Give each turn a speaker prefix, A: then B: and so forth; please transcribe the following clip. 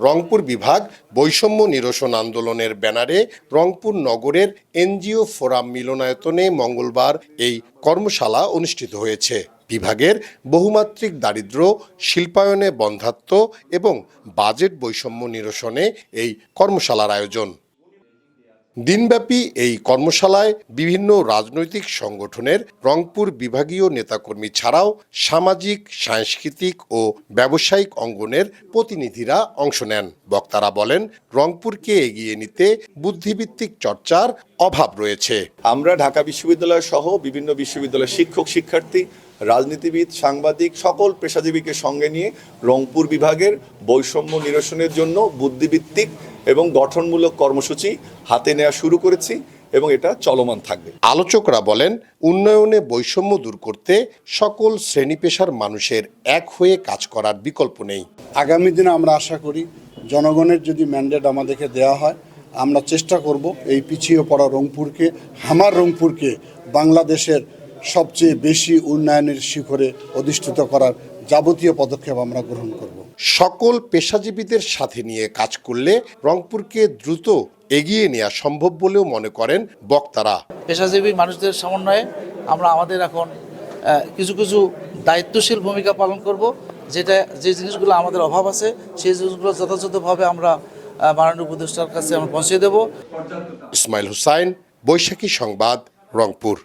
A: রংপুর বিভাগ বৈষম্য নিরসন আন্দোলনের ব্যানারে রংপুর নগরের এনজিও ফোরাম মিলনায়তনে মঙ্গলবার এই কর্মশালা অনুষ্ঠিত হয়েছে। বিভাগের বহুমাত্রিক দারিদ্র্য, শিল্পায়নে বন্ধ্যাত্ব এবং বাজেট বৈষম্য নিরসনে এই কর্মশালার আয়োজন। দিনব্যাপী এই কর্মশালায় বিভিন্ন রাজনৈতিক সংগঠনের রংপুর বিভাগীয় নেতাকর্মী ছাড়াও সামাজিক, সাংস্কৃতিক ও ব্যবসায়িক অঙ্গনের প্রতিনিধিরা অংশ নেন। বক্তারা বলেন, রংপুরকে এগিয়ে নিতে বুদ্ধিভিত্তিক চর্চার অভাব রয়েছে।
B: আমরা ঢাকা বিশ্ববিদ্যালয় সহ বিভিন্ন বিশ্ববিদ্যালয়ের শিক্ষক, শিক্ষার্থী, রাজনীতিবিদ, সাংবাদিক সকল পেশাজীবীকে সঙ্গে নিয়ে রংপুর বিভাগের বৈষম্য নিরসনের জন্য বুদ্ধিভিত্তিক এবং গঠনমূলক কর্মসূচি হাতে নেওয়া শুরু করেছি এবং এটা চলমান থাকবে।
A: আলোচকরা বলেন, উন্নয়নে বৈষম্য দূর করতে সকল শ্রেণী পেশার মানুষের এক হয়ে কাজ করার বিকল্প নেই।
C: আগামী দিনে আমরা আশা করি জনগণের যদি ম্যান্ডেট আমাদেরকে দেওয়া হয়, আমরা চেষ্টা করব এই পিছিয়ে পড়া রংপুরকে, আমার রংপুরকে বাংলাদেশের সবচেয়ে বেশি উন্নয়নের শিখরে অধিষ্ঠিত করার যাবতীয় পদক্ষেপ আমরা গ্রহণ করব।
A: সকল পেশাজীবীদের সাথে নিয়ে কাজ করলে রংপুরকে দ্রুত এগিয়ে নেওয়া সম্ভব বলেও মনে করেন বক্তারা।
D: পেশাজীবী মানুষদের সমন্বয়ে আমরা আমাদের এখন কিছু কিছু দায়িত্বশীল ভূমিকা পালন করব, যে জিনিসগুলো আমাদের অভাব আছে সেই জিনিসগুলো যথাযথভাবে আমরা মাননীয় উপদেষ্টার কাছে আমরা পৌঁছে দেব।
A: ইসমাইল হুসাইন, বৈশাখী সংবাদ, রংপুর।